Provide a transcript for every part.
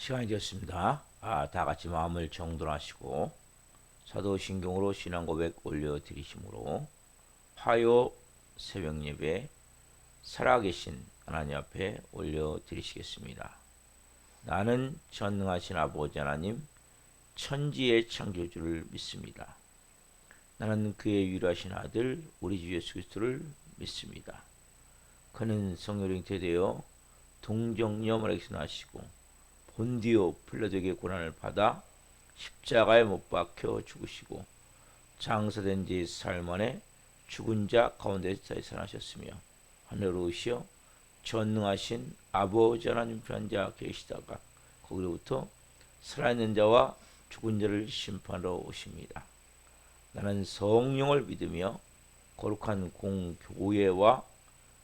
시간이 되었습니다. 다 같이 마음을 정돈하시고 사도신경으로 신앙 고백 올려드리심으로 화요 새벽 예배 살아계신 하나님 앞에 올려드리시겠습니다. 나는 전능하신 아버지 하나님 천지의 창조주를 믿습니다. 나는 그의 유일하신 아들 우리 주 예수 그리스도를 믿습니다. 그는 성령이 잉태되어 동정녀 마리아에게서 나시고 본디오 필라도에게 고난을 받아 십자가에 못 박혀 죽으시고 장사된 지 사흘 만에 죽은 자 가운데서 살아나셨으며 하늘로 오시어 전능하신 아버지 하나님 편 앉아 계시다가 거기로부터 살아있는 자와 죽은 자를 심판하러 오십니다. 나는 성령을 믿으며 거룩한 공교회와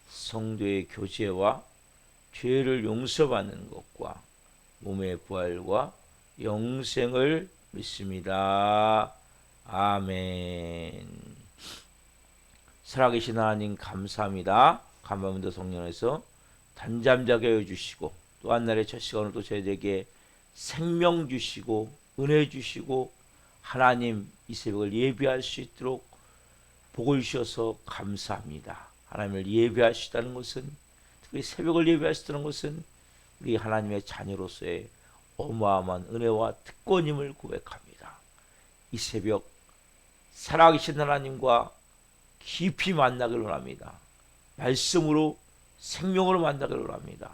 성도의 교제와 죄를 용서받는 것과 몸의 부활과 영생을 믿습니다. 아멘. 살아계신 하나님 감사합니다. 감사합니다. 성령에서 단잠자게 해주시고 또 한 날의 첫 시간을 또 저희에게 생명 주시고 은혜 주시고 하나님 이 새벽을 예배할 수 있도록 복을 주셔서 감사합니다. 하나님을 예배하시다는 것은 특히 새벽을 예배하시다는 것은 우리 하나님의 자녀로서의 어마어마한 은혜와 특권임을 고백합니다. 이 새벽 살아계신 하나님과 깊이 만나기를 원합니다. 말씀으로 생명으로 만나기를 원합니다.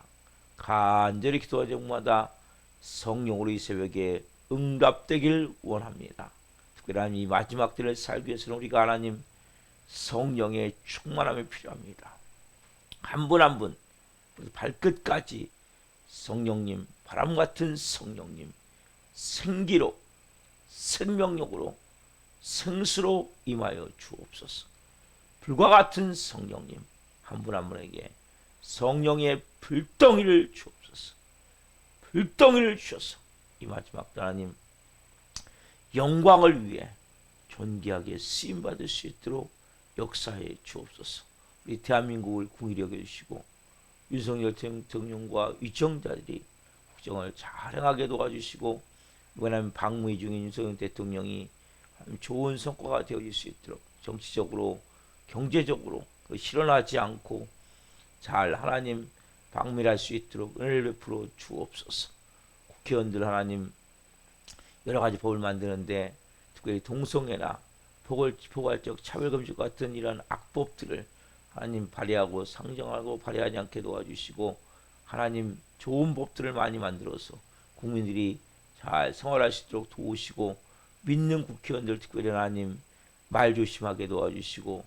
간절히 기도하는 적마다 성령으로 이 새벽에 응답되길 원합니다. 특별한 이 마지막 때를 살기 위해서는 우리가 하나님 성령의 충만함이 필요합니다. 한 분 한 분 발끝까지 성령님, 바람 같은 성령님, 생기로, 생명력으로, 생수로 임하여 주옵소서. 불과 같은 성령님, 한 분 한 분에게 성령의 불덩이를 주옵소서. 불덩이를 주셔서 이 마지막 때 하나님 영광을 위해 존귀하게 쓰임받을 수 있도록 역사해 주옵소서. 우리 대한민국을 궁일히 여겨주시고 윤석열 대통령과 위정자들이 국정을 잘 행하게 도와주시고 이번에 방문이 중인 윤석열 대통령이 좋은 성과가 되어질 수 있도록 정치적으로 경제적으로 실현하지 않고 잘 하나님 방문할 수 있도록 은혜를 베풀어 주옵소서. 국회의원들 하나님 여러 가지 법을 만드는데 특별히 동성애나 포괄적 차별금지 같은 이런 악법들을 하나님 발의하고 상정하고 발의하지 않게 도와주시고 하나님 좋은 법들을 많이 만들어서 국민들이 잘 생활할 수 있도록 도우시고 믿는 국회의원들 특별히 하나님 말 조심하게 도와주시고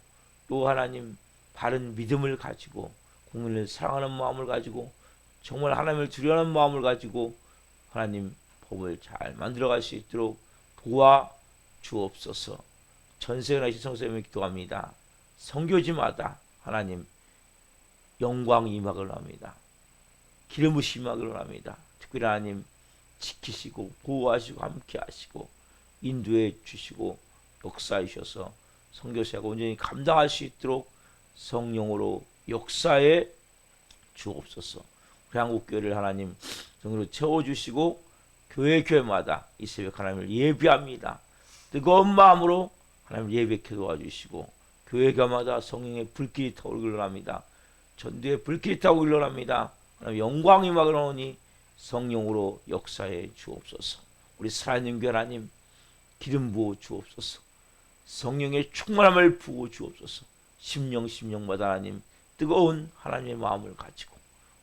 또 하나님 바른 믿음을 가지고 국민을 사랑하는 마음을 가지고 정말 하나님을 두려워하는 마음을 가지고 하나님 법을 잘 만들어갈 수 있도록 도와 주옵소서. 전세계 나신 성도님을 기도합니다. 선교지마다 하나님 영광 임하기를 합니다. 기름 부으심 임하기를 합니다. 특별히 하나님 지키시고 보호하시고 함께 하시고 인도해 주시고 역사해 주셔서 선교사가 온전히 감당할 수 있도록 성령으로 역사해 주옵소서. 우리 한국교회를 하나님 성령으로 채워주시고 교회마다 이 새벽 하나님을 예배합니다. 뜨거운 마음으로 하나님 예배케 도와주시고 교회마다 성령의 불길이 타오르기를 합니다. 전도의 불길이 타오르기를 합니다. 하나님 영광이 막으로니 성령으로 역사해 주옵소서. 우리 살아있는 교회 하나님 기름 부어 주옵소서. 성령의 충만함을 부어 주옵소서. 심령마다 하나님 뜨거운 하나님의 마음을 가지고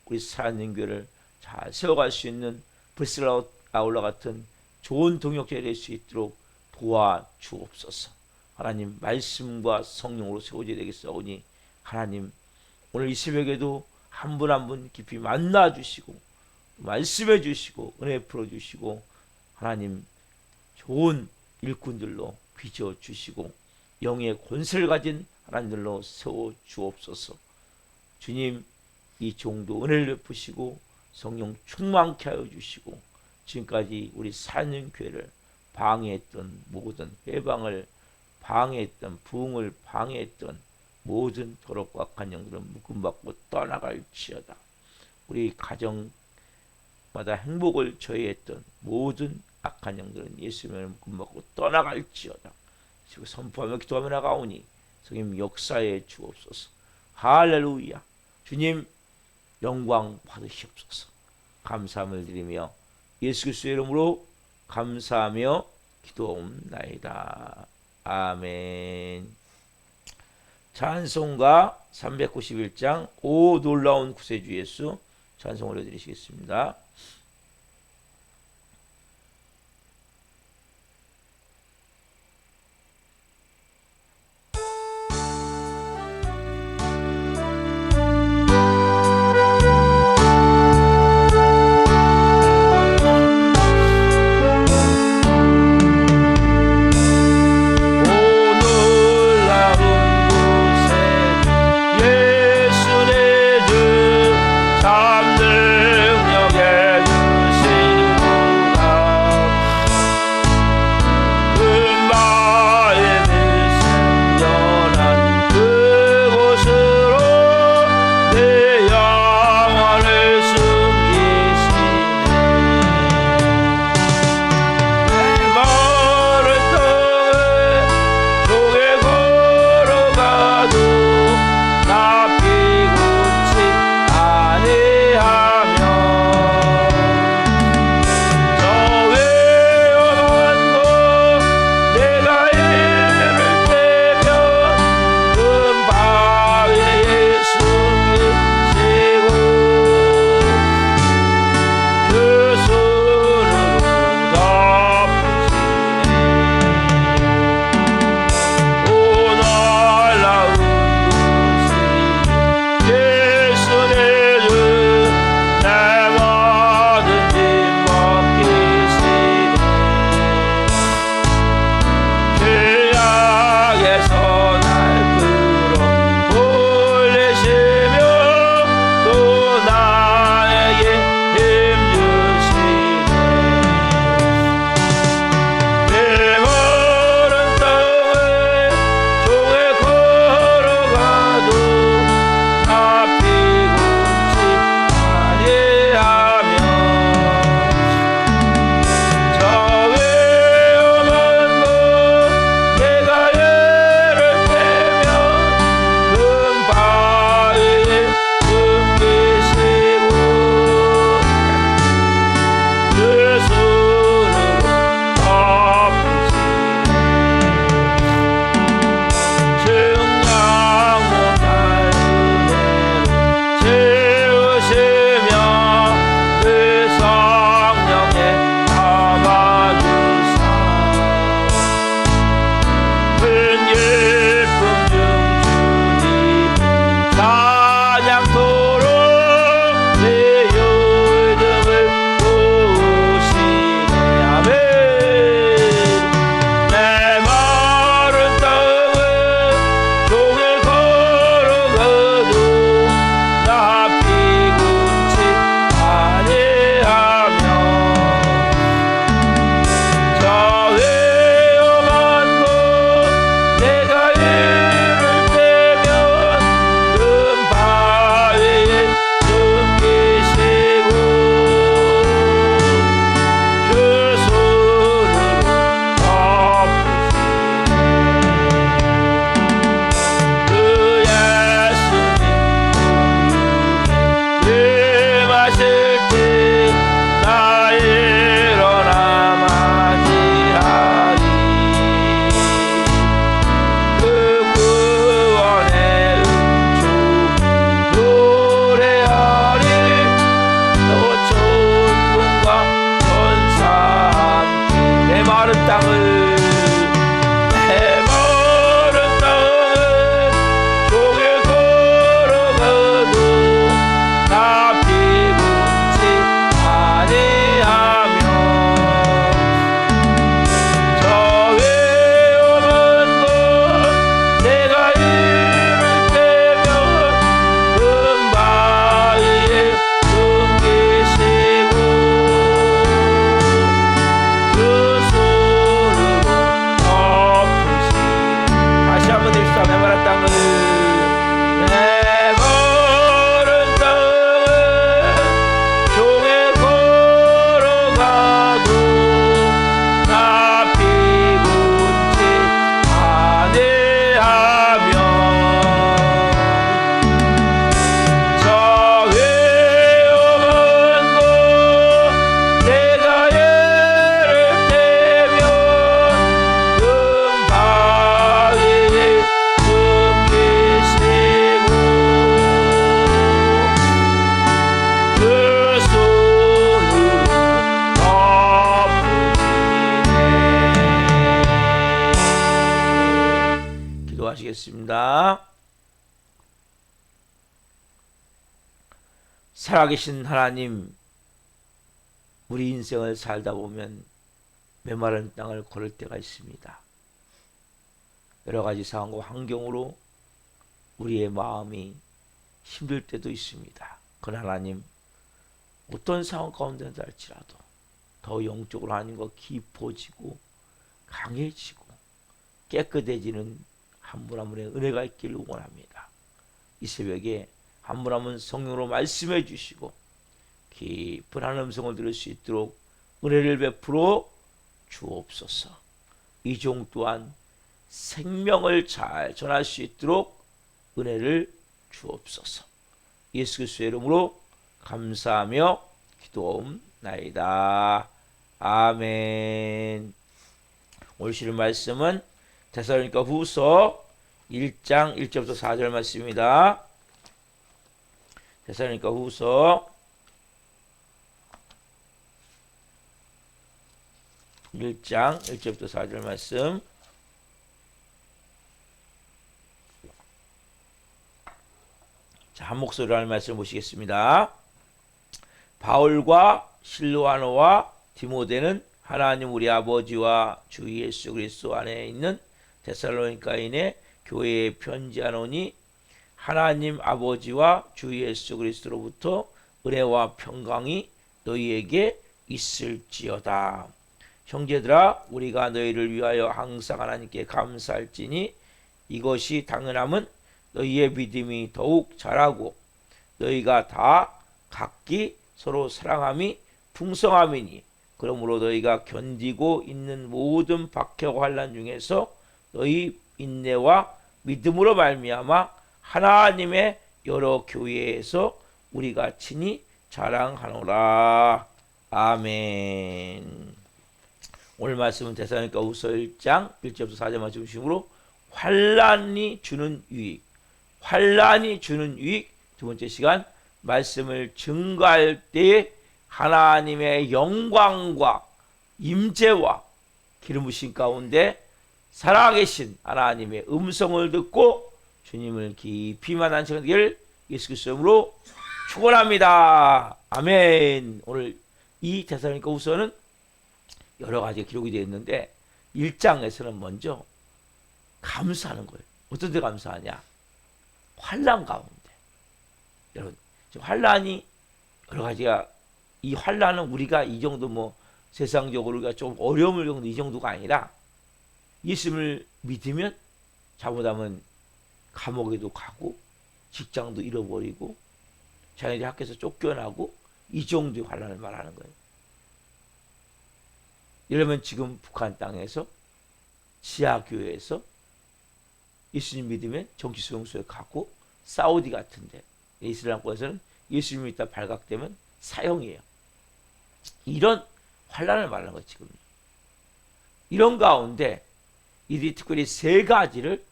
우리 살아있는 교회를 잘 세워갈 수 있는 브리스라 아울러 같은 좋은 동역자가 될 수 있도록 도와 주옵소서. 하나님 말씀과 성령으로 세워져야 되겠사오니 하나님 오늘 이 새벽에도 한 분 한 분 깊이 만나 주시고 말씀해 주시고 은혜 풀어 주시고 하나님 좋은 일꾼들로 빚어 주시고 영의 권세를 가진 하나님들로 세워 주옵소서. 주님 이 종도 은혜를 베푸시고 성령 충만케 하여 주시고 지금까지 우리 사는 교회를 방해했던 모든 해방을 방해했던 부흥을 방해했던 모든 더럽고 악한 영들은 묶음받고 떠나갈지어다. 우리 가정 마다 행복을 저해했던 모든 악한 영들은 예수님을 먹고 떠나갈지어다. 지금 선포하며 기도하며 나가오니 성님 역사에 주옵소서. 할렐루야. 주님 영광 받으시옵소서. 감사함을 드리며 예수 그리스도의 이름으로 감사하며 기도옵나이다. 아멘. 찬송가 391장 오 놀라운 구세주 예수 찬송 올려드리시겠습니다. 예수 내 주 참 능력에 살아계신 하나님, 우리 인생을 살다 보면 메마른 땅을 걸을 때가 있습니다. 여러 가지 상황과 환경으로 우리의 마음이 힘들 때도 있습니다. 그러나 하나님, 어떤 상황 가운데다 할지라도 더 영적으로 하나님과 깊어지고 강해지고 깨끗해지는 한 분 한 분의 은혜가 있기를 원합니다. 이 새벽에 한 분 한 분 성령으로 말씀해 주시고 깊은 하나님 음성을 들을 수 있도록 은혜를 베풀어 주옵소서. 이 종 또한 생명을 잘 전할 수 있도록 은혜를 주옵소서. 예수 그리스도의 이름으로 감사하며 기도옵나이다. 아멘. 오늘 주일 말씀은 데살로니가 후서 1장 1절부터 4절 말씀입니다. 데살로니가 후서 1장 1절부터 4절 말씀. 자, 한 목소리로 하는 말씀을 보시겠습니다. 바울과 실로아노와 디모데는 하나님 우리 아버지와 주 예수 그리스도 안에 있는 데살로니가인의 교회에 편지하노니 하나님 아버지와 주 예수 그리스도로부터 은혜와 평강이 너희에게 있을지어다. 형제들아, 우리가 너희를 위하여 항상 하나님께 감사할지니 이것이 당연함은 너희의 믿음이 더욱 자라고 너희가 다 각기 서로 사랑함이 풍성함이니 그러므로 너희가 견디고 있는 모든 박해와 환난 중에서 너희 인내와 믿음으로 말미암아 하나님의 여러 교회에서 우리가 친히 자랑하노라. 아멘. 오늘 말씀은 데살로니가 후서 1장 1절부터 4절 말씀 중심으로 환난이 주는 유익, 환난이 주는 유익. 두 번째 시간 말씀을 증거할 때 하나님의 영광과 임재와 기름 부으심 가운데 살아계신 하나님의 음성을 듣고 주님을 깊이 만난 시간 되기를 예수 그리스도 이름으로 축원합니다. 아멘. 오늘 이 데살로니가 후서는 여러 가지 기록이 되어 있는데 1장에서는 먼저 감사하는 거예요. 어떤 데 감사하냐? 환난 가운데. 여러분, 지금 환난이 여러 가지가, 이 환난은 우리가 이 정도 뭐 세상적으로 우리가 좀 어려움을 겪는 이 정도가 아니라 예수님을 믿으면 잘못하면 감옥에도 가고 직장도 잃어버리고 자녀들이 학교에서 쫓겨나고 이 정도의 환난을 말하는 거예요. 이러면 지금 북한 땅에서 지하교회에서 예수님 믿으면 정치수용소에 가고 사우디 같은데 이슬람권에서는 예수님 믿다 발각되면 사형이에요. 이런 환난을 말하는 거예요. 지금 이런 가운데 이들이 특별히 세 가지를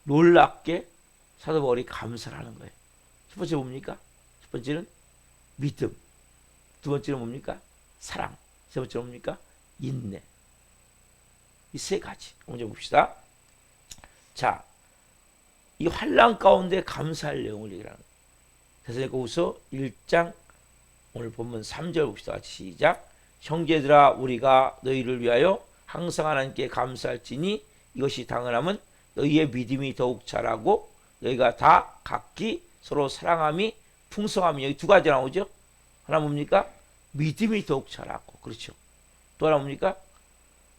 놀랍게 사도 바울이 감사를 하는 거예요. 첫 번째 뭡니까? 첫 번째는 믿음, 두 번째는 뭡니까? 사랑, 세 번째는 뭡니까? 인내. 이 세 가지 먼저 봅시다. 자, 이 환난 가운데 감사할 내용을 얘기하는 거예요. 데살로니가 후서 1장 오늘 본문 3절 봅시다. 시작. 형제들아, 우리가 너희를 위하여 항상 하나님께 감사할지니 이것이 당연함은 너희의 믿음이 더욱 자라고 너희가 다 각기 서로 사랑함이 풍성함이. 여기 두 가지 나오죠. 하나 뭡니까? 믿음이 더욱 자라고. 그렇죠. 또 하나 뭡니까?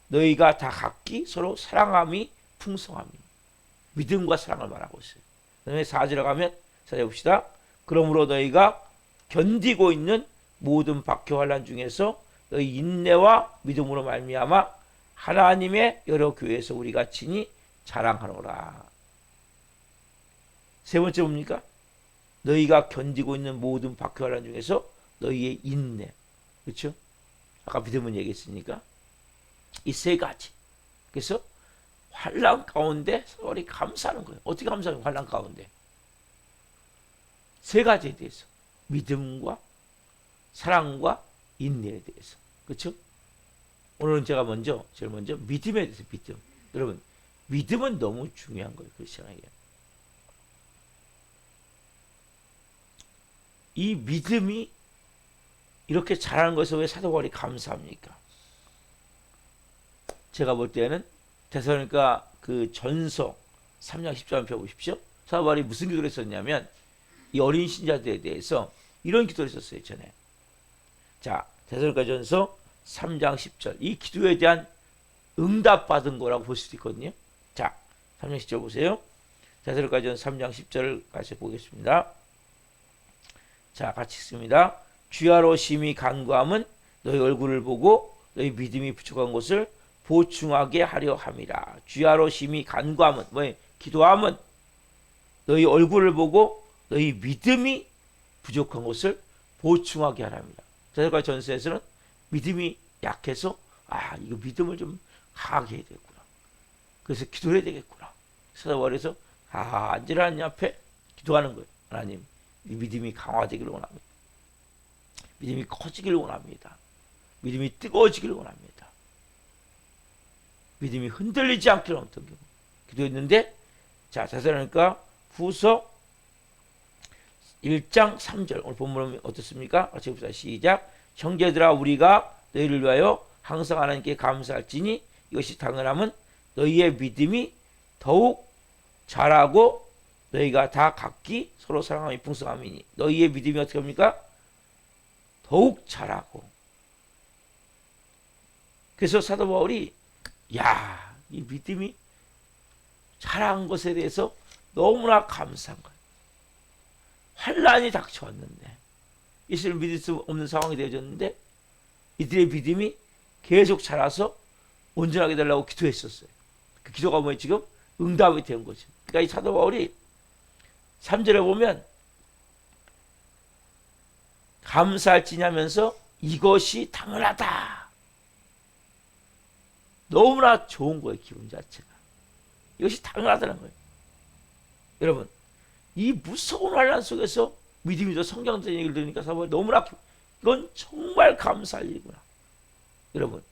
너희가 다 각기 서로 사랑함이 풍성함이. 믿음과 사랑을 말하고 있어요. 그 다음에 4절에 가면 찾아봅시다. 그러므로 너희가 견디고 있는 모든 박해 환난 중에서 너희 인내와 믿음으로 말미암아 하나님의 여러 교회에서 우리가 친히 자랑하노라. 세 번째 뭡니까? 너희가 견디고 있는 모든 박해 환난 중에서 너희의 인내. 그렇죠? 아까 믿음은 얘기했으니까 이 세 가지. 그래서 환난 가운데 서로 감사하는 거예요. 어떻게 감사해요? 환난 가운데 세 가지에 대해서 믿음과 사랑과 인내에 대해서. 그렇죠? 오늘은 제가 제일 먼저 믿음에 대해서. 믿음. 여러분, 믿음은 너무 중요한 거예요. 크리스천에게. 이 믿음이 이렇게 잘하는 것에 왜 사도 바울이 감사합니까? 제가 볼 때는 데살로니가 그 전서 3장 10절 펴보십시오. 사도 바울이 무슨 기도를 했었냐면 이 어린 신자들에 대해서 이런 기도를 했었어요. 전에. 자, 데살로니가 전서 3장 10절. 이 기도에 대한 응답받은 거라고 볼 수도 있거든요. 자, 3장 10절 보세요. 데살로니가 전서 3장 10절을 같이 보겠습니다. 자, 같이 읽습니다. 주야로 심히 간구함은 너희 얼굴을 보고 너희 믿음이 부족한 것을 보충하게 하려 함이라. 주야로 심히 간구함은 뭐예요? 기도함은 너희 얼굴을 보고 너희 믿음이 부족한 것을 보충하게 하랍니다. 데살로니가 전서에서는 믿음이 약해서 이거 믿음을 좀 강하게 해야 되겠구나. 그래서 기도를 해야 되겠구나. 사도 바울에서 언제나 하나님 앞에 기도하는 거예요. 하나님, 이 믿음이 강화되기를 원합니다. 믿음이 커지기를 원합니다. 믿음이 뜨거워지기를 원합니다. 믿음이 흔들리지 않기를 어떤 경우 기도했는데, 자, 데살로니가 후서 1장 3절 오늘 본문은 어떻습니까? 같이 봅시다. 시작. 형제들아, 우리가 너희를 위하여 항상 하나님께 감사할지니 이것이 당연함은 너희의 믿음이 더욱 자라고 너희가 다 각기 서로 사랑함이 풍성함이니. 너희의 믿음이 어떻게 합니까? 더욱 자라고. 그래서 사도 바울이 이 믿음이 자란 것에 대해서 너무나 감사한 거예요. 환란이 닥쳐왔는데 예수를 믿을 수 없는 상황이 되어졌는데 이들의 믿음이 계속 자라서 온전하게 되려고 기도했었어요. 그 기도가 뭐예요? 지금 응답이 된 거죠. 그러니까 이 사도 바울이 3절에 보면 감사할지냐면서 이것이 당연하다. 너무나 좋은 거예요. 기분 자체가. 이것이 당연하다는 거예요. 여러분, 이 무서운 환란 속에서 믿음이 더 성장되는 얘기를 들으니까 사도 바울이 너무나 이건 정말 감사할 일이구나. 여러분,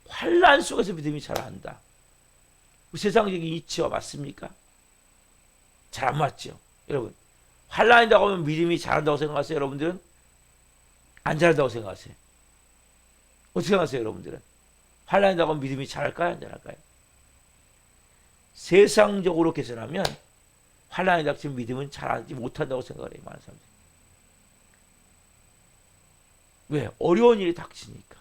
환란 속에서 믿음이 자란다. 세상적인 이치와 맞습니까? 잘 안 맞죠. 여러분, 환란이라고 하면 믿음이 자란다고 생각하세요? 여러분들은? 안 자란다고 생각하세요? 어떻게 생각하세요? 여러분들은? 환란이라고 하면 믿음이 자랄까요? 안 자랄까요? 세상적으로 계산하면 환란이 닥치면 믿음은 자라지 못한다고 생각을 해요. 많은 사람들이. 왜? 어려운 일이 닥치니까.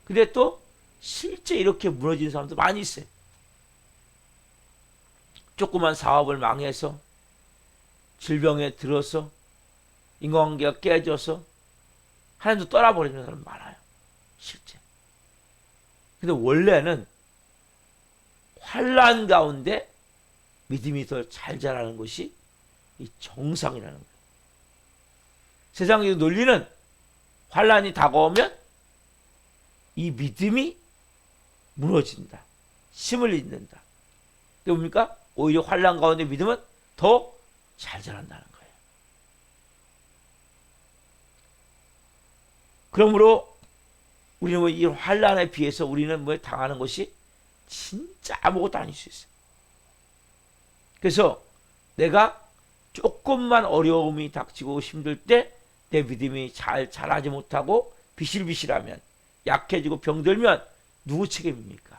근데 또 실제 이렇게 무너진 사람도 많이 있어요. 조그만 사업을 망해서 질병에 들어서 인간관계가 깨져서 하나님도 떠나버리는 사람 많아요. 실제. 근데 원래는 환란 가운데 믿음이 더 잘 자라는 것이 이 정상이라는 거예요. 세상의 논리는 환란이 다가오면 이 믿음이 무너진다. 힘을 잃는다. 그게 뭡니까? 오히려 환란 가운데 믿음은 더 잘 자란다는 거예요. 그러므로 우리는 이 환란에 비해서 우리는 당하는 것이 진짜 아무것도 아닐 수 있어요. 그래서 내가 조금만 어려움이 닥치고 힘들 때 내 믿음이 잘 자라지 못하고 비실비실하면 약해지고 병들면 누구 책임입니까?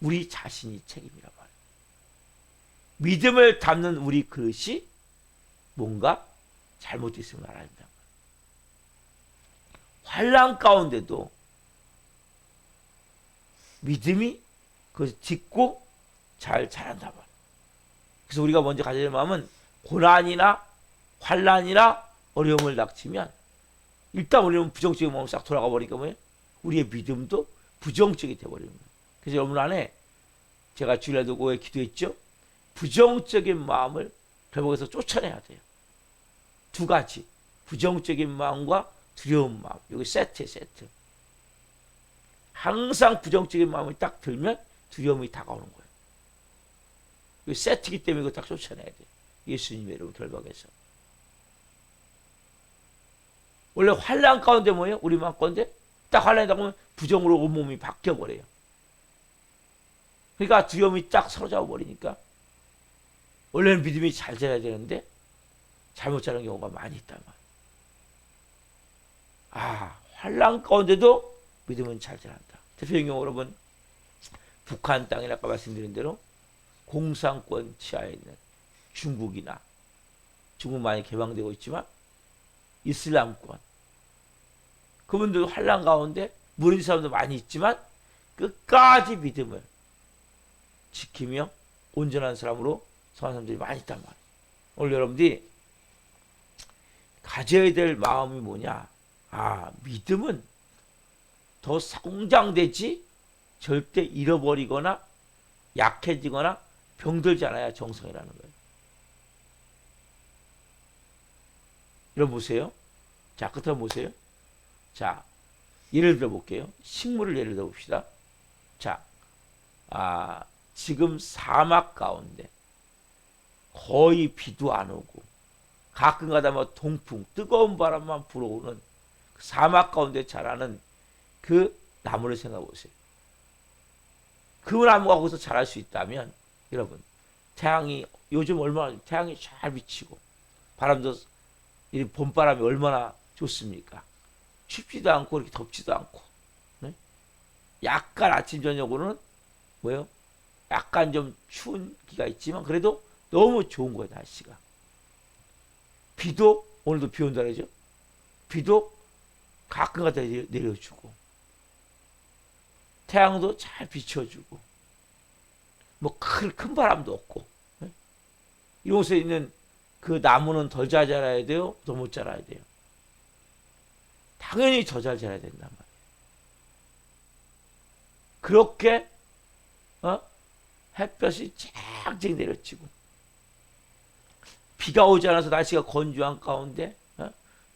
우리 자신이 책임이란 말이에요. 믿음을 담는 우리 그릇이 뭔가 잘못됐으면 알아야 된다. 환난 가운데도 믿음이 그것을 딛고 잘 자란다 말이에요. 그래서 우리가 먼저 가져야 될 마음은 고난이나 환난이나 어려움을 닥치면 일단 우리는 부정적인 마음으로 싹 돌아가 버리니까 뭐예요? 우리의 믿음도 부정적이 돼버리는 거예요. 그래서 여러분 안에 제가 주일날도 오해 기도했죠. 부정적인 마음을 회복해서 쫓아내야 돼요. 두 가지. 부정적인 마음과 두려운 마음. 여기 세트. 항상 부정적인 마음이 딱 들면 두려움이 다가오는 거예요. 여기 세트이기 때문에 이거 딱 쫓아내야 돼요. 예수님의 이름 결박해서. 원래 환란 가운데 뭐예요? 우리 마음 가운데 딱 환란이 나오면 부정으로 온몸이 바뀌어버려요. 그러니까 두려움이 딱 사로잡아 버리니까 원래는 믿음이 잘 자라야 되는데 잘못 자라는 경우가 많이 있단 말이에요. 환란 가운데도 믿음은 잘 자란다. 대표적인 경우 여러분, 북한 땅이나 아까 말씀드린 대로 공산권 치하에 있는 중국이나, 중국 많이 개방되고 있지만 이슬람권, 그분들도 환란 가운데 무너진 사람도 많이 있지만 끝까지 믿음을 지키며 온전한 사람으로 성한 사람들이 많이 있단 말이에요. 오늘 여러분들이 가져야 될 마음이 뭐냐? 믿음은 더 성장되지 절대 잃어버리거나 약해지거나 병들지 않아야 정성이라는 거예요. 여러분 보세요. 자, 끝으로 보세요. 자, 예를 들어 볼게요. 식물을 예를 들어 봅시다. 자, 지금 사막 가운데 거의 비도 안 오고 가끔 가다가 동풍, 뜨거운 바람만 불어오는 그 사막 가운데 자라는 그 나무를 생각해 보세요. 그 나무가 거기서 자랄 수 있다면 여러분, 태양이 요즘 얼마나 태양이 잘 비치고 바람도 이 봄바람이 얼마나 좋습니까? 춥지도 않고 이렇게 덥지도 않고, 네? 약간 아침 저녁으로는 뭐예요? 약간 좀 추운 기가 있지만 그래도 너무 좋은 거예요, 날씨가. 비도 오늘도 비 온다 그러죠. 비도 가끔 가다 내려주고 태양도 잘 비춰주고 뭐 큰 바람도 없고, 네? 이런 곳에 있는 그 나무는 덜 잘 자라야 돼요? 더 못 자라야 돼요? 당연히 더 잘 자라야 된단 말이에요. 그렇게 햇볕이 쨍쨍 내려치고 비가 오지 않아서 날씨가 건조한 가운데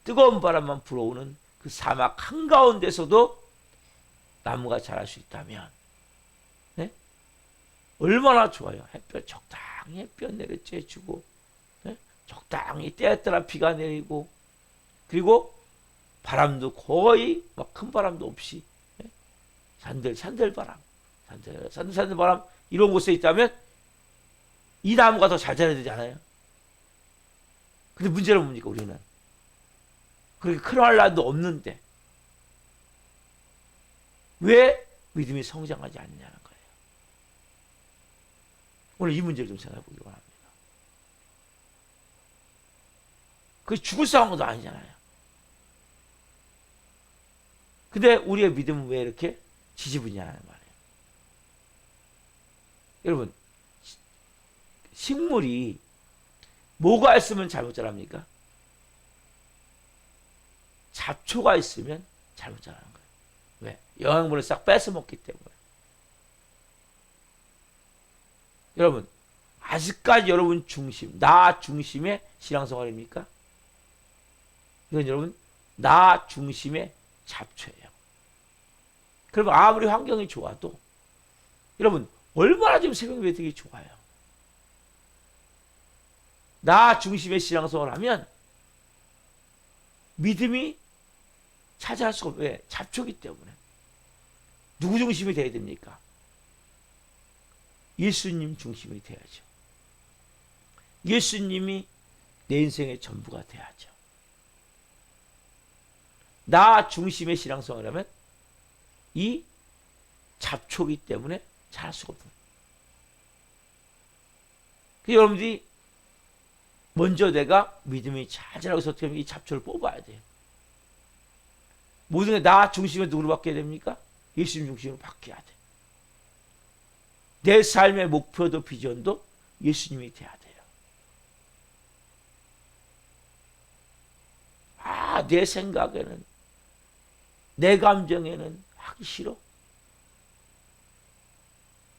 뜨거운 바람만 불어오는 그 사막 한가운데서도 나무가 자랄 수 있다면, 네? 얼마나 좋아요. 햇볕 적당히 햇볕 내려쬐주고, 네? 적당히 때에 따라 비가 내리고, 그리고 바람도 거의 막 큰 바람도 없이, 네? 산들 바람, 산들 바람 이런 곳에 있다면 이 나무가 더 잘 자라야 되지 않아요? 근데 문제는 뭡니까? 우리는 그렇게 큰 환란도 없는데 왜 믿음이 성장하지 않느냐는 거예요. 오늘 이 문제를 좀 생각해 보기 바랍니다. 그게 죽을 상황도 아니잖아요. 근데 우리의 믿음은 왜 이렇게 지지부진하는 말이에요. 여러분, 식물이 뭐가 있으면 잘못 자랍니까? 잡초가 있으면 잘못 자라는 거예요. 왜? 영양분을 싹 뺏어 먹기 때문에. 여러분, 아직까지 여러분 중심, 나 중심의 신앙생활입니까? 이건 여러분, 나 중심의 잡초예요. 그러면 아무리 환경이 좋아도 여러분, 얼마나 지금 새벽 예배되기 좋아요. 나 중심의 신앙생활을 하면 믿음이 차지할 수가 없어요. 왜? 잡초기 때문에. 누구 중심이 돼야 됩니까? 예수님 중심이 돼야죠. 예수님이 내 인생의 전부가 돼야죠. 나 중심의 신앙생활을 하면 이 잡초기 때문에 잘할 수가 없어요. 여러분들이 먼저 내가 믿음이 잘 자라고 해서 어떻게 하면 이 잡초를 뽑아야 돼요. 모든 게 나 중심에 누구로 바뀌어야 됩니까? 예수님 중심으로 바뀌어야 돼. 내 삶의 목표도 비전도 예수님이 돼야 돼요. 내 생각에는, 내 감정에는 하기 싫어.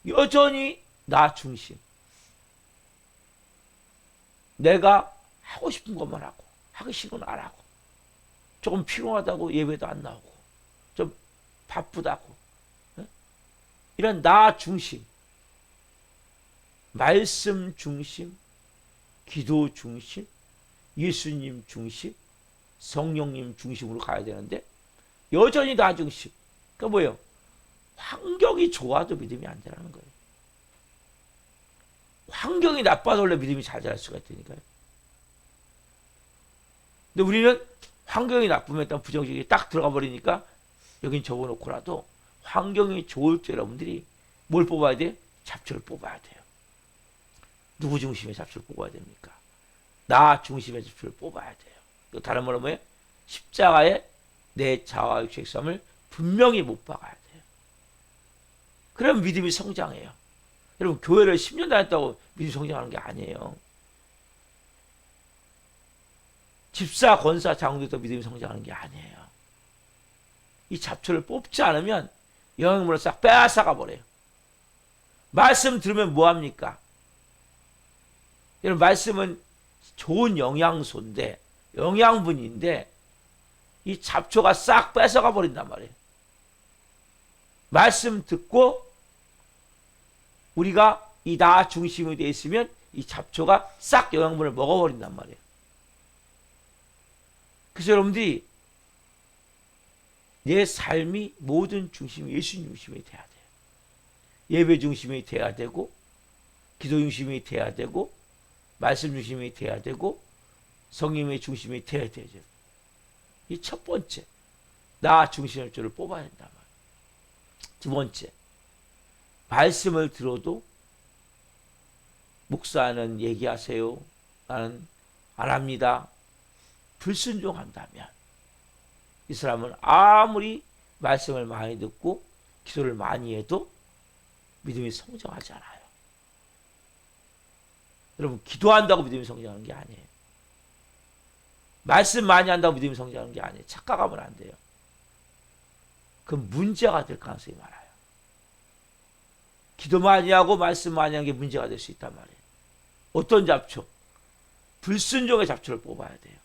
여전히 나 중심. 내가 하고 싶은 것만 하고, 하기 싫은 건 안 하고, 조금 피곤하다고 예배도 안 나오고, 좀 바쁘다고, 이런 나 중심, 말씀 중심, 기도 중심, 예수님 중심, 성령님 중심으로 가야 되는데 여전히 나 중심. 그러니까 뭐예요? 환경이 좋아도 믿음이 안 자라는 거예요. 환경이 나빠도 원래 믿음이 잘 자랄 수가 있다니까요. 근데 우리는 환경이 나쁘면 일단 부정적이 딱 들어가 버리니까 여긴 접어놓고라도 환경이 좋을 때 여러분들이 뭘 뽑아야 돼? 잡초를 뽑아야 돼요. 누구 중심의 잡초를 뽑아야 됩니까? 나 중심의 잡초를 뽑아야 돼요. 또 다른 말로 뭐예요? 십자가에 내 자아와 육체의 싸움을 분명히 못 박아야 돼요. 그럼 믿음이 성장해요. 여러분 교회를 10년 다녔다고 믿음이 성장하는 게 아니에요. 집사, 권사, 장로도 믿음이 성장하는 게 아니에요. 이 잡초를 뽑지 않으면 영양분을 싹 빼앗아가 버려요. 말씀 들으면 뭐합니까? 여러분 말씀은 좋은 영양소인데 영양분인데 이 잡초가 싹 뺏어가 버린단 말이에요. 말씀 듣고 우리가 이 나 중심이 되어 있으면 이 잡초가 싹 영양분을 먹어버린단 말이에요. 그래서 여러분들이 내 삶이 모든 중심이 예수님 중심이 돼야 돼요. 예배 중심이 돼야 되고 기도 중심이 돼야 되고 말씀 중심이 돼야 되고 성령의 중심이 돼야 되죠. 이 첫 번째 나 중심의 줄을 뽑아야 된단 말이에요. 두 번째 말씀을 들어도 목사는 얘기하세요. 나는 안 합니다. 불순종한다면 이 사람은 아무리 말씀을 많이 듣고 기도를 많이 해도 믿음이 성장하지 않아요. 여러분 기도한다고 믿음이 성장하는 게 아니에요. 말씀 많이 한다고 믿음이 성장하는 게 아니에요. 착각하면 안 돼요. 그건 문제가 될 가능성이 많아요. 기도 많이 하고 말씀 많이 하는 게 문제가 될 수 있단 말이에요. 어떤 잡초? 불순종의 잡초를 뽑아야 돼요.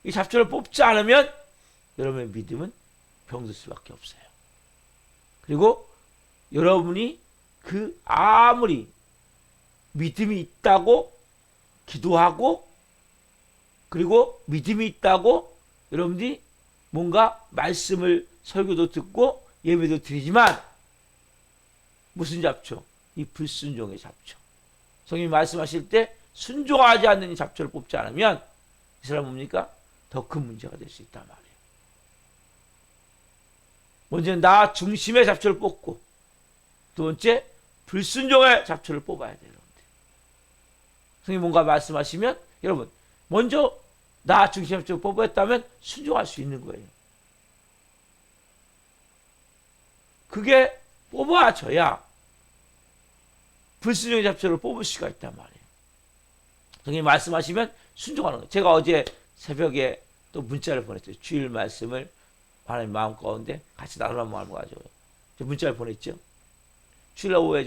이 잡초를 뽑지 않으면 여러분의 믿음은 병들 수밖에 없어요. 그리고 여러분이 그 아무리 믿음이 있다고 기도하고 그리고 믿음이 있다고 여러분들이 뭔가 말씀을 설교도 듣고 예배도 드리지만 무슨 잡초? 이 불순종의 잡초. 성령이 말씀하실 때 순종하지 않는 이 잡초를 뽑지 않으면 이 사람 뭡니까? 더 큰 문제가 될 수 있단 말이에요. 먼저 나 중심의 잡초를 뽑고 두 번째 불순종의 잡초를 뽑아야 돼요. 성령이 뭔가 말씀하시면 여러분 먼저 나 중심의 잡초를 뽑았다면 순종할 수 있는 거예요. 그게 뽑아져야 불순종의 잡초를 뽑을 수가 있단 말이에요. 성령이 말씀하시면 순종하는 거예요. 제가 어제 새벽에 또 문자를 보냈어요. 주일 말씀을 하나님 마음 가운데 같이 나누라는 마음을 가지고 문자를 보냈죠. 주일 오후에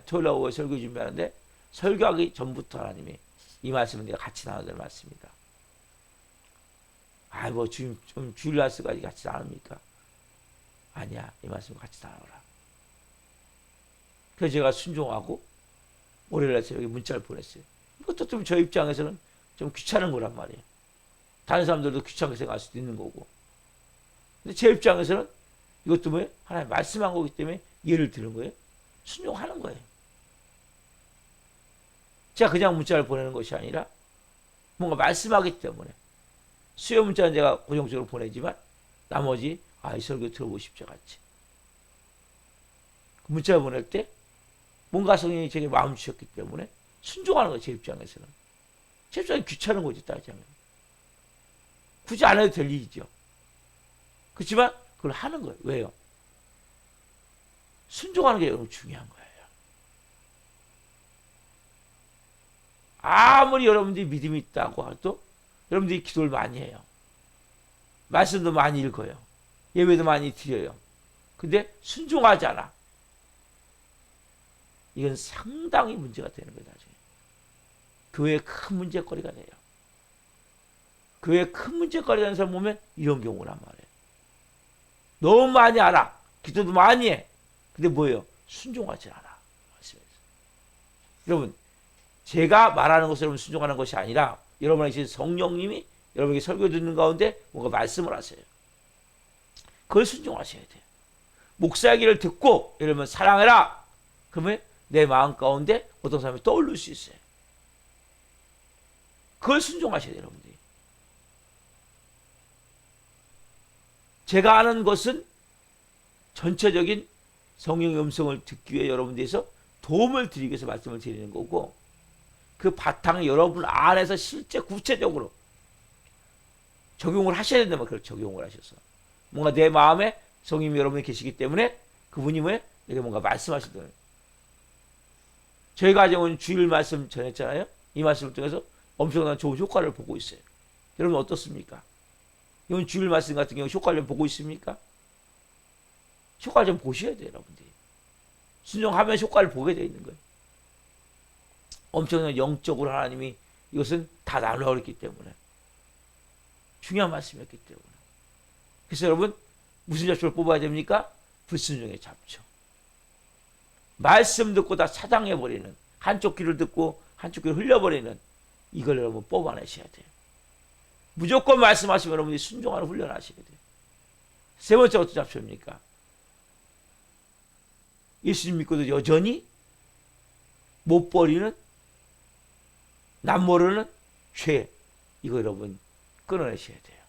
토요일 오후에 설교 준비하는데 설교하기 전부터 하나님이 이 말씀은 내가 같이 나눠야 될 말씀이다. 뭐 좀 주일 말씀까지 같이 나눕니까? 아니야, 이 말씀을 같이 나눠라. 그래서 제가 순종하고 월요일날 새벽에 문자를 보냈어요. 이것도 좀 저 입장에서는 좀 귀찮은 거란 말이에요. 다른 사람들도 귀찮게 생각할 수도 있는 거고. 근데 제 입장에서는 이것도 뭐예요? 하나님 말씀한 거기 때문에 예를 드는 거예요. 순종하는 거예요. 제가 그냥 문자를 보내는 것이 아니라 뭔가 말씀하기 때문에 수요 문자는 제가 고정적으로 보내지만 나머지 이 설교 들어보십시오 같이. 문자를 보낼 때 뭔가 성령이 제게 마음 주셨기 때문에 순종하는 거예요. 제 입장에서는. 제 입장에 귀찮은 거지 따지자면. 굳이 안 해도 될 일이죠. 그렇지만 그걸 하는 거예요. 왜요? 순종하는 게 너무 중요한 거예요. 아무리 여러분들이 믿음이 있다고 해도 여러분들이 기도를 많이 해요. 말씀도 많이 읽어요. 예배도 많이 드려요. 근데 순종하지 않아. 이건 상당히 문제가 되는 거예요. 나중에. 교회에 큰 문제거리가 돼요. 교회에 큰 문제거리가 되는 사람 보면 이런 경우란 말이에요. 너무 많이 알아. 기도도 많이 해. 근데 뭐예요? 순종하지 않아. 여러분, 제가 말하는 것을 여러분 순종하는 것이 아니라 여러분에게 성령님이 여러분에게 설교 듣는 가운데 뭔가 말씀을 하세요. 그걸 순종하셔야 돼요. 목사 얘기를 듣고 여러분 사랑해라. 그러면 내 마음 가운데 어떤 사람이 떠오를 수 있어요. 그걸 순종하셔야 돼요, 여러분들이. 제가 아는 것은 전체적인 성령의 음성을 듣기 위해 여러분들에서 도움을 드리기 위해서 말씀을 드리는 거고, 그 바탕을 여러분 안에서 실제 구체적으로 적용을 하셔야 된다면 그걸 적용을 하셔서 뭔가 내 마음에 성령이 여러분이 계시기 때문에 그분이 왜 내게 뭔가 말씀하시더라고요. 저희 가정은 주일 말씀 전했잖아요. 이 말씀을 통해서 엄청난 좋은 효과를 보고 있어요. 여러분 어떻습니까? 이번 주일 말씀 같은 경우 효과를 좀 보고 있습니까? 효과를 좀 보셔야 돼요, 여러분들이. 순종하면 효과를 보게 되어 있는 거예요. 엄청난 영적으로 하나님이 이것은 다 나누었기 때문에 중요한 말씀이었기 때문에. 그래서 여러분 무슨 잡초를 뽑아야 됩니까? 불순종의 잡초. 말씀 듣고 다 차단해버리는, 한쪽 귀를 듣고 한쪽 귀를 흘려버리는, 이걸 여러분 뽑아내셔야 돼요. 무조건 말씀하시면 여러분이 순종하는 훈련을 하셔야 돼요. 세 번째 어떤 잡초입니까? 예수님 믿고도 여전히 못 버리는, 남 모르는 죄. 이거 여러분 끊어내셔야 돼요.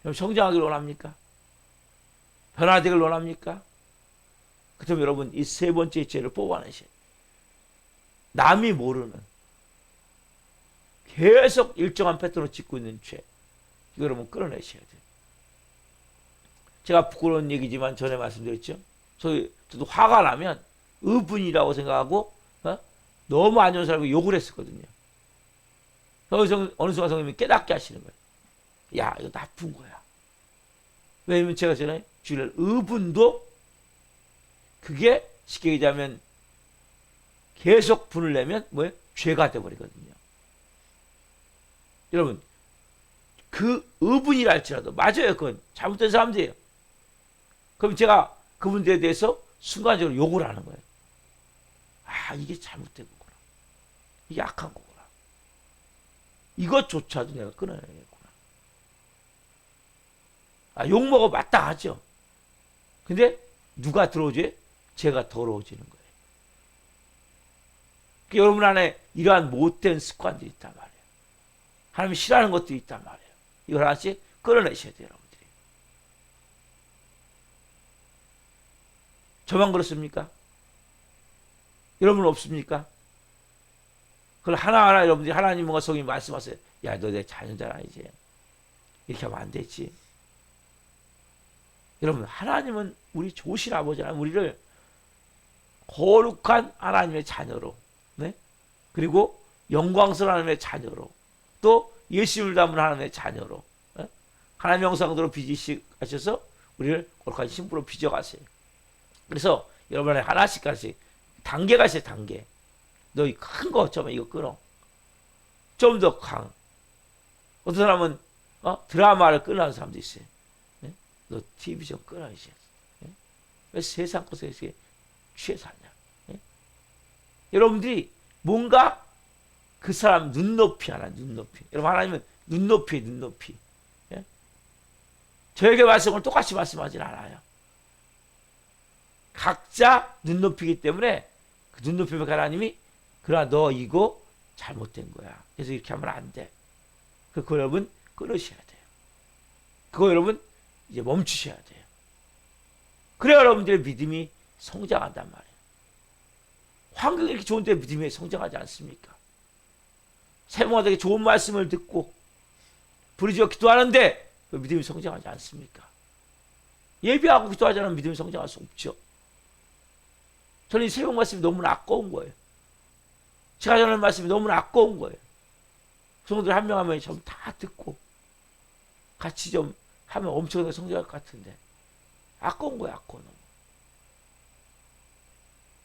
그럼 성장하기를 원합니까? 변화되기를 원합니까? 그렇다면 여러분 이 세 번째 죄를 뽑아내셔야 돼요. 남이 모르는, 계속 일정한 패턴으로 짓고 있는 죄. 이거 여러분 끊어내셔야 돼요. 제가 부끄러운 얘기지만 전에 말씀드렸죠. 저도 화가 나면 의분이라고 생각하고 너무 안 좋은 사람이 욕을 했었거든요. 어느 순간 성령님이 깨닫게 하시는 거예요. 야, 이거 나쁜 거야. 왜냐면 제가 전에 주일날 의분도 그게 쉽게 얘기하면 계속 분을 내면 뭐예요? 죄가 돼버리거든요. 여러분 그 의분이라 할지라도 맞아요. 그건 잘못된 사람들이에요. 그럼 제가 그분들에 대해서 순간적으로 욕을 하는 거예요. 아, 이게 잘못된 거구나. 이게 악한 거구나. 이것조차도 내가 끊어내야겠구나. 아, 욕먹어 마땅하죠. 근데 누가 들어오지? 제가 더러워지는 거예요. 그러니까 여러분 안에 이러한 못된 습관들이 있단 말이에요. 하나님 싫어하는 것들이 있단 말이에요. 이걸 하나씩 끌어내셔야 돼요, 여러분들이. 저만 그렇습니까? 여러분 없습니까? 그걸 하나하나 여러분들이 하나님과 성령이 말씀하세요. 야, 너 내 자녀잖아, 이제. 이렇게 하면 안 되지. 여러분, 하나님은 우리 좋으신 아버지는 우리를 거룩한 하나님의 자녀로, 네? 그리고 영광스러운 하나님의 자녀로, 또 예수님을 닮은 하나님의 자녀로, 네? 하나님의 형상대로 빚으셔서 우리를 거룩한 신부로 빚어가세요. 그래서 여러분의 하나씩 단계가 있어요, 단계. 너 이 큰 거 어쩌면 이거 끊어. 좀 더 강. 어떤 사람은 드라마를 끊어하는 사람도 있어요. 네? 너 TV 좀 끊어 이제. 네? 왜 세상 것에 이렇게 취해 사냐? 네? 여러분들이 뭔가 그 사람 눈높이 하나, 눈높이. 여러분 하나님은 눈높이에 눈높이. 네? 저에게 말씀을 똑같이 말씀하진 않아요. 각자 눈높이기 때문에 그 눈높이면 하나님이 그러나 너 이거 잘못된 거야. 그래서 이렇게 하면 안 돼. 그거 여러분 끊으셔야 돼요. 그거 여러분 이제 멈추셔야 돼요. 그래야 여러분들의 믿음이 성장한단 말이에요. 환경이 이렇게 좋은데 믿음이 성장하지 않습니까? 새벽마다 되게 좋은 말씀을 듣고 부르짖어 기도하는데 그 믿음이 성장하지 않습니까? 예배하고 기도하지 않으면 믿음이 성장할 수 없죠. 저는 이 새벽 말씀이 너무나 아까운 거예요. 제가 전하는 말씀이 너무나 아까운 거예요. 성도들 한 명 한 명이 좀 다 듣고 같이 좀 하면 엄청나게 성장할 것 같은데 아까운 거예요. 아까워 너무.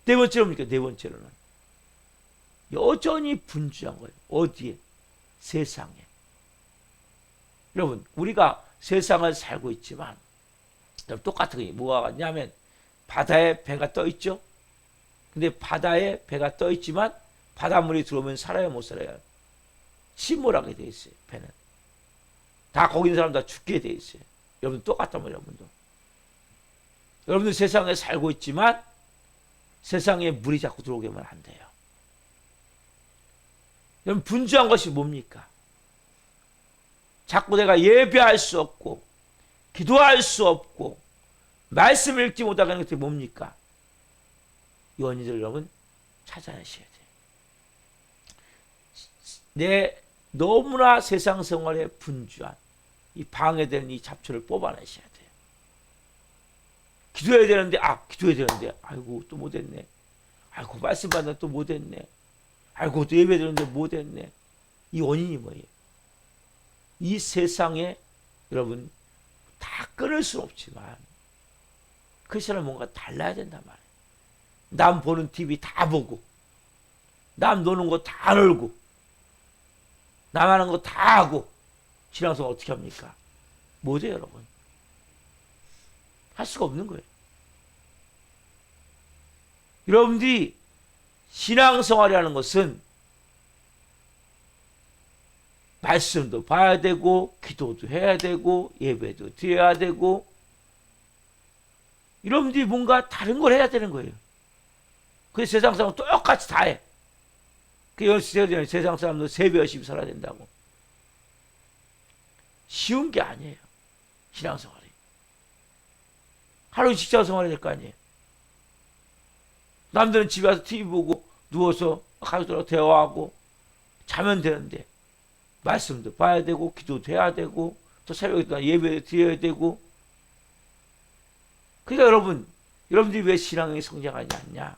네 번째로 뭡니까? 네 번째로는 여전히 분주한 거예요. 어디에? 세상에. 여러분 우리가 세상을 살고 있지만 똑같은 게 뭐가 같냐면 바다에 배가 떠 있죠. 근데 바다에 배가 떠 있지만 바닷물이 들어오면 살아요, 못 살아요? 침몰하게 돼 있어요. 배는 다 거기 있는 사람 다 죽게 돼 있어요. 여러분 똑같단 말이에요. 여러분들 세상에 살고 있지만 세상에 물이 자꾸 들어오게 하면 안 돼요. 여러분, 분주한 것이 뭡니까? 자꾸 내가 예배할 수 없고 기도할 수 없고 말씀을 읽지 못하게 하는 것들이 뭡니까? 이 원인들 여러분 찾아내셔야 돼요. 내 너무나 세상 생활에 분주한 이 방해되는 이 잡초를 뽑아내셔야 돼요. 기도해야 되는데 기도해야 되는데 아이고 또 못했네. 아이고 말씀 받는데 또 못했네. 아이고 또 예배 드리는데 못했네. 이 원인이 뭐예요? 이 세상에 여러분 다 끊을 수는 없지만 크리스천은 뭔가 달라야 된단 말이에요. 남 보는 TV 다 보고 남 노는 거 다 놀고 남 하는 거 다 하고 신앙생활 어떻게 합니까? 못해요 여러분. 할 수가 없는 거예요. 여러분들이 신앙생활이라는 것은 말씀도 봐야 되고 기도도 해야 되고 예배도 드려야 되고 여러분들이 뭔가 다른 걸 해야 되는 거예요. 그래서 세상 사람은 똑같이 다 해. 그 세상 사람도 3배 열심히 살아야 된다고. 쉬운 게 아니에요. 신앙생활이. 하루 직장 생활이 될 거 아니에요. 남들은 집에 와서 TV 보고 누워서 가족들하고 대화하고 자면 되는데 말씀도 봐야 되고 기도도 해야 되고 또 새벽에 예배 드려야 되고. 그러니까 여러분들이 왜 신앙이 성장하지 않냐?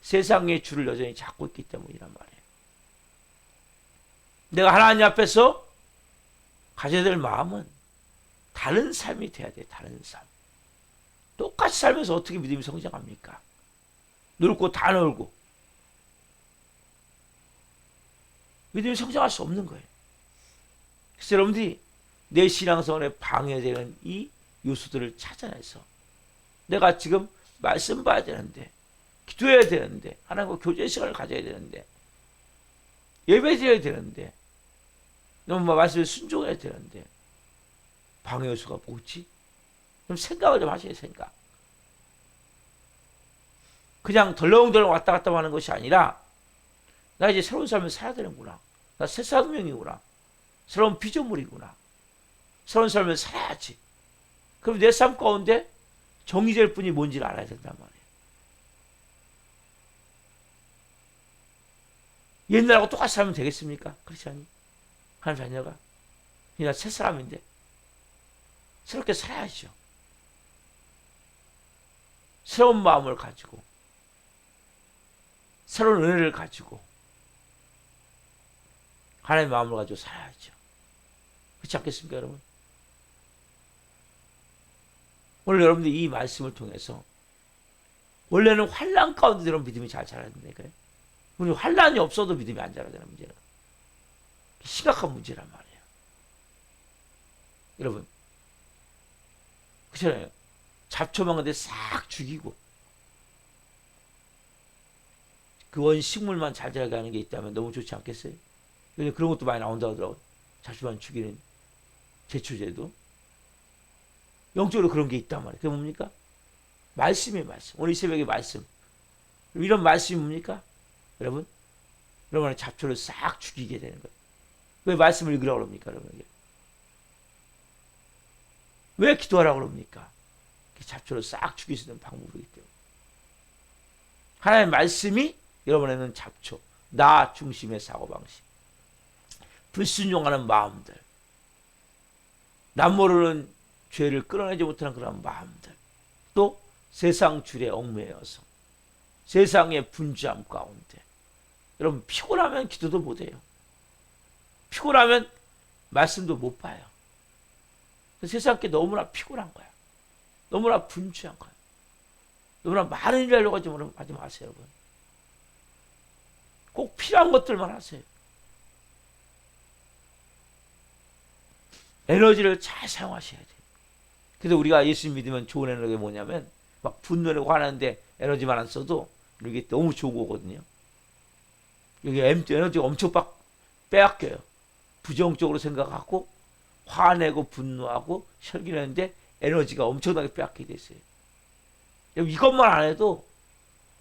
세상의 줄을 여전히 잡고 있기 때문이란 말이에요. 내가 하나님 앞에서 가져야 될 마음은 다른 삶이 돼야 돼. 다른 삶. 똑같이 살면서 어떻게 믿음이 성장합니까? 놀고 다 놀고 믿음이 성장할 수 없는 거예요. 그래서 여러분들이 내 신앙생활에 방해되는 이 요소들을 찾아내서 내가 지금 말씀 봐야 되는데 기도해야 되는데 하나님과 교제 시간을 가져야 되는데 예배 드려야 되는데 너무 말씀에 순종해야 되는데 방해 요소가 뭐지? 그럼 생각을 좀 하셔야 생각. 그냥 덜렁덜렁 왔다 갔다 하는 것이 아니라 나 이제 새로운 삶을 살아야 되는구나. 나 새 생명이구나. 새로운 피조물이구나. 새로운 삶을 살아야지. 그럼 내 삶 가운데 정의될 뿐이 뭔지를 알아야 된단 말이에요. 옛날하고 똑같이 살면 되겠습니까? 그렇지 않니? 하나님 자녀가. 그냥 새 사람인데 새롭게 살아야죠. 새로운 마음을 가지고 새로운 은혜를 가지고 하나님의 마음을 가지고 살아야죠. 그렇지 않겠습니까 여러분? 오늘 여러분들이 이 말씀을 통해서 원래는 환난 가운데 들어온 믿음이 잘 자라야 된다니까요. 우리 환난이 없어도 믿음이 안 자라잖아요. 문제는 심각한 문제란 말이에요. 여러분 그렇잖아요. 잡초만 근데 싹 죽이고 그 원식물만 잘 자라게 하는 게 있다면 너무 좋지 않겠어요? 그런 것도 많이 나온다고 하더라고요. 잡초만 죽이는 제초제도. 영적으로 그런 게 있단 말이에요. 그게 뭡니까? 말씀이에요. 말씀. 오늘 이 새벽에 말씀. 이런 말씀이 뭡니까? 여러분 여러분의 잡초를 싹 죽이게 되는 거예요. 왜 말씀을 읽으라고 그럽니까? 여러분에게 왜 기도하라고 그럽니까? 잡초를 싹 죽일 수 있는 방법이기 때문에. 하나님의 말씀이 여러분에는 잡초, 나 중심의 사고방식, 불순종하는 마음들, 남 모르는 죄를 끌어내지 못하는 그런 마음들, 또 세상 줄에 얽매여서 세상의 분주함 가운데 여러분 피곤하면 기도도 못해요. 피곤하면 말씀도 못 봐요. 세상 게 너무나 피곤한 거야. 너무나 분주한 거야. 너무나 많은 일을 하려고 하지 마세요. 여러분. 꼭 필요한 것들만 하세요. 에너지를 잘 사용하셔야 돼요. 그래서 우리가 예수 믿으면 좋은 에너지가 뭐냐면 막 분노하고 화나는데 에너지만 안 써도 이게 너무 좋은 거거든요. 여기 에너지가 엄청 막 빼앗겨요. 부정적으로 생각하고 화내고 분노하고 혈기내는데 에너지가 엄청나게 빼앗기게 됐어요. 이것만 안 해도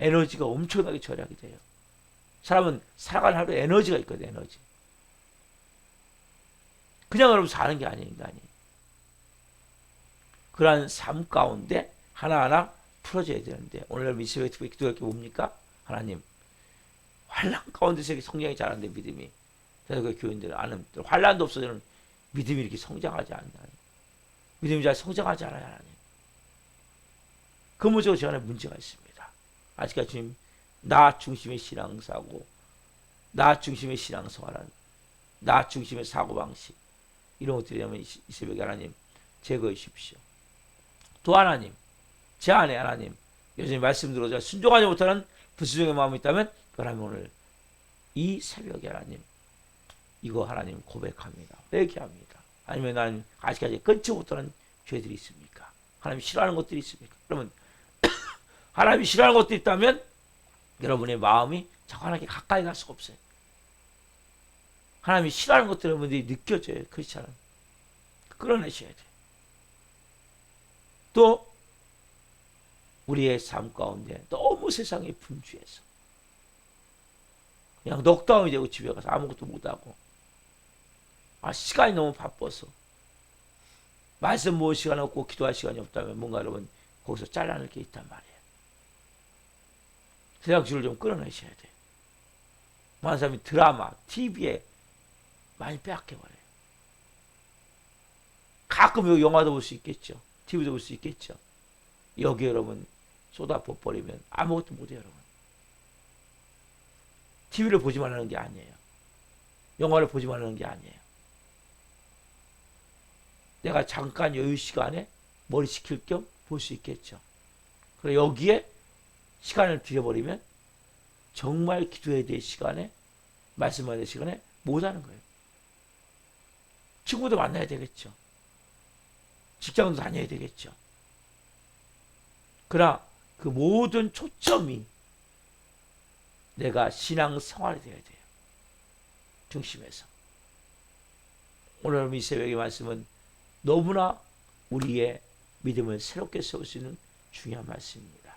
에너지가 엄청나게 절약이 돼요. 사람은 살아가는 하루 에너지가 있거든, 에너지. 그냥 여러분 사는 게 아니에요, 인간이. 그러한 삶 가운데 하나하나 풀어져야 되는데, 오늘 미스웨이 기도할 게 뭡니까? 하나님, 환란 가운데서 성장이 잘하는데 믿음이. 그래서 그 교인들은 아는, 환란도 없어지는 믿음이 이렇게 성장하지 않냐. 믿음이 잘 성장하지 않아요, 하나님. 근본적으로 저 안에 문제가 있습니다. 아직까지 주님, 나 중심의 신앙사고, 나 중심의 신앙생활은, 나 중심의 사고방식, 이런 것들이라면 이 새벽에 하나님 제거해 주십시오. 또 하나님, 제 안에 하나님, 여전히 말씀 들어서 순종하지 못하는 불순종의 마음이 있다면, 하나님 오늘 이 새벽에 하나님, 이거 하나님 고백합니다. 회개합니다. 아니면 나는 아직까지 끊지 못하는 죄들이 있습니까? 하나님 싫어하는 것들이 있습니까? 그러면 하나님이 싫어하는 것들이 있다면 여러분의 마음이 자꾸 하나님께 가까이 갈 수가 없어요. 하나님이 싫어하는 것들을 여러분들이 느껴져요. 크리스찬은. 끌어내셔야 돼요. 또 우리의 삶 가운데 너무 세상에 분주해서 그냥 넉다운이 되고 집에 가서 아무것도 못하고 시간이 너무 바빠서 말씀 모을 시간 없고 기도할 시간이 없다면 뭔가 여러분 거기서 잘라낼 게 있단 말이에요. 세상 줄을 좀 끌어내셔야 돼요. 많은 사람이 드라마, TV에 많이 빼앗겨버려요. 가끔 여기 영화도 볼 수 있겠죠. TV도 볼 수 있겠죠. 여기 여러분 쏟아부어버리면 아무것도 못해요, 여러분. TV를 보지 말라는 게 아니에요. 영화를 보지 말라는 게 아니에요. 내가 잠깐 여유 시간에 머리 식힐 겸 볼 수 있겠죠. 그래 여기에 시간을 들여버리면 정말 기도해야 될 시간에 말씀해야 될 시간에 못하는 거예요. 친구도 만나야 되겠죠. 직장도 다녀야 되겠죠. 그러나 그 모든 초점이 내가 신앙생활이 되어야 돼요. 중심에서. 오늘 이 새벽의 말씀은 너무나 우리의 믿음을 새롭게 세울 수 있는 중요한 말씀입니다.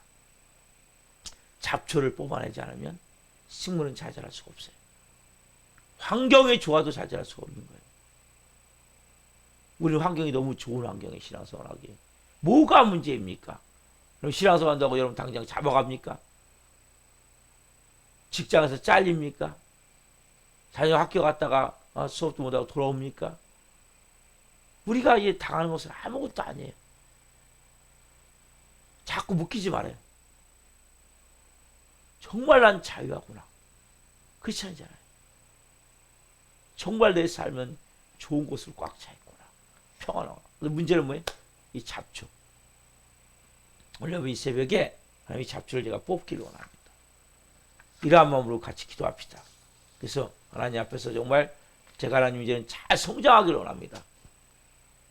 잡초를 뽑아내지 않으면 식물은 잘 자랄 수가 없어요. 환경이 좋아도 잘 자랄 수가 없는 거예요. 우리는 환경이 너무 좋은 환경에 신앙생활하기에. 뭐가 문제입니까? 그럼 신앙생활 한다고 여러분 당장 잡아갑니까? 직장에서 잘립니까? 자녀 학교 갔다가 수업도 못하고 돌아옵니까? 우리가 이 당하는 것은 아무것도 아니에요. 자꾸 묶이지 말아요. 정말 난 자유하구나. 그렇지 않잖아요. 정말 내 삶은 좋은 곳으로 꽉 차 있구나. 평안하구나. 근데 문제는 뭐예요? 이 잡초. 오늘 이 새벽에 이 잡초를 제가 뽑기를 원합니다. 이러한 마음으로 같이 기도합시다. 그래서 하나님 앞에서 정말 제가 하나님 이제는 잘 성장하기를 원합니다.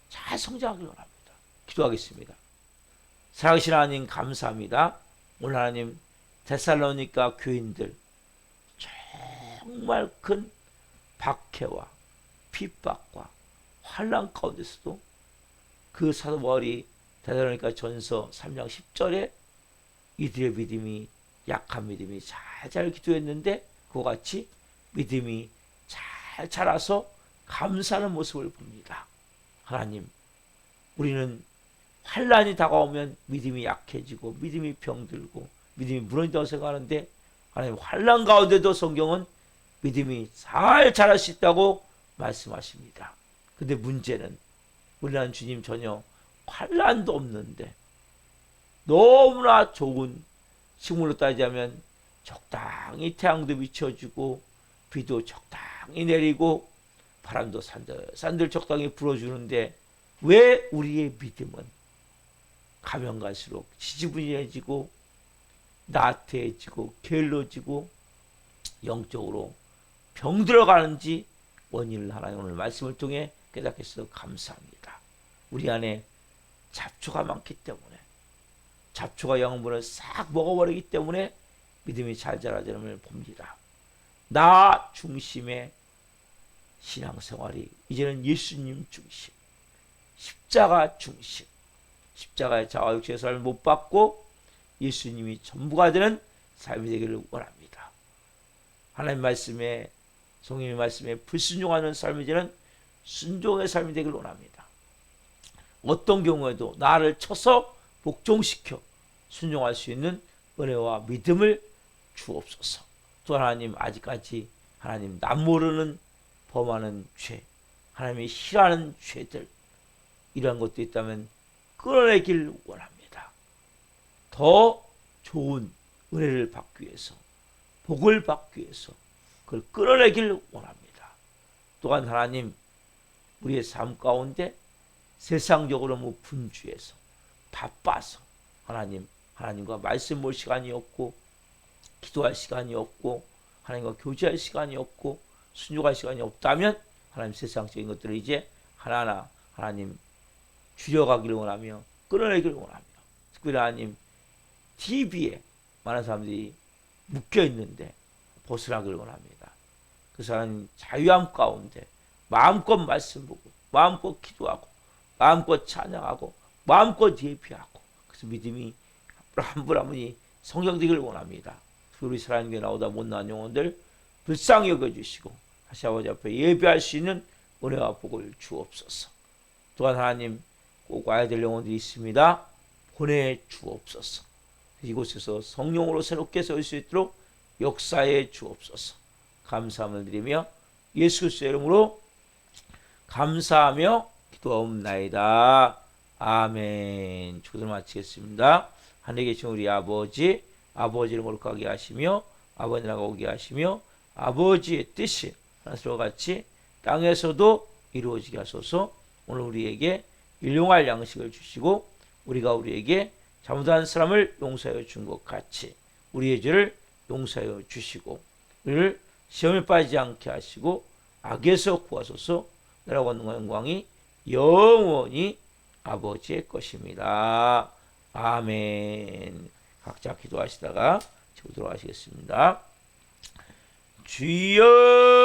잘 성장하기를 원합니다. 기도하겠습니다. 사랑하신 하나님 감사합니다. 오늘 하나님 데살로니가 교인들 정말 큰 박해와 핍박과 환난 가운데서도 그 사도 바울이 데살로니가 전서 3장 10절에 이들의 믿음이 약한 믿음이 잘 기도했는데 그와 같이 믿음이 잘 자라서 감사하는 모습을 봅니다. 하나님, 우리는 환란이 다가오면 믿음이 약해지고 믿음이 병들고 믿음이 무너진다고 생각하는데 하나님 환란 가운데도 성경은 믿음이 잘 자랄 수 있다고 말씀하십니다. 근데 문제는 우리는 주님 전혀 환란도 없는데 너무나 좋은 식물로 따지자면 적당히 태양도 비춰주고 비도 적당히 내리고 바람도 산들 적당히 불어주는데 왜 우리의 믿음은 가면 갈수록 지지분해지고 나태해지고 게을러지고 영적으로 병들어가는지 원인을 하나님 오늘 말씀을 통해 깨닫게 해서 감사합니다. 우리 안에 잡초가 많기 때문에 잡초가 영혼을 싹 먹어버리기 때문에 믿음이 잘 자라지는 걸 봅니다. 나 중심의 신앙생활이 이제는 예수님 중심, 십자가 중심, 십자가의 자아 육체의 삶을 못 받고 예수님이 전부가 되는 삶이 되기를 원합니다. 하나님 말씀에, 성령의 말씀에 불순종하는 삶이 되는 순종의 삶이 되길 원합니다. 어떤 경우에도 나를 쳐서 복종시켜 순종할 수 있는 은혜와 믿음을 주옵소서. 또 하나님, 아직까지 하나님 남모르는 범하는 죄, 하나님이 싫어하는 죄들, 이러한 것도 있다면 끌어내길 원합니다. 더 좋은 은혜를 받기 위해서, 복을 받기 위해서 그걸 끌어내길 원합니다. 또한 하나님, 우리의 삶 가운데 세상적으로 너무 분주해서 바빠서 하나님과 말씀 볼 시간이 없고, 기도할 시간이 없고, 하나님과 교제할 시간이 없고, 순종할 시간이 없다면 하나님, 세상적인 것들을 이제 하나하나 하나님 줄여가기를 원하며 끌어내기를 원하며, 특별히 하나님 TV에 많은 사람들이 묶여 있는데 벗어나기를 원합니다. 그래서 하나님 자유함 가운데 마음껏 말씀 보고, 마음껏 기도하고, 마음껏 찬양하고, 마음껏 예배하고, 그래서 믿음이 한 분 한 분이 성장되기를 원합니다. 우리 사랑하는 교회 나오다 못난 영혼들 불쌍히 여겨주시고 다시 아버지 앞에 예배할 수 있는 은혜와 복을 주옵소서. 또한 하나님, 꼭 와야 될 영혼들이 있습니다. 보내주옵소서. 이곳에서 성령으로 새롭게 설 수 있도록 역사해 주옵소서. 감사함을 드리며 예수 그리스도의 이름으로 감사하며 기도하옵나이다. 아멘. 기도를 마치겠습니다. 하늘에 계신 우리 아버지, 아버지를 거룩하게 하시며 아버지라고 오게 하시며 아버지의 뜻이 하나님과 같이 땅에서도 이루어지게 하소서. 오늘 우리에게 일용할 양식을 주시고 우리가 우리에게 잘못한 사람을 용서하여 준 것 같이 우리의 죄를 용서하여 주시고 우리를 시험에 빠지지 않게 하시고 악에서 구하소서. 나라와 영광이 영원히 아버지의 것입니다. 아멘. 각자 기도하시다가 지금 들어가시겠습니다. 주여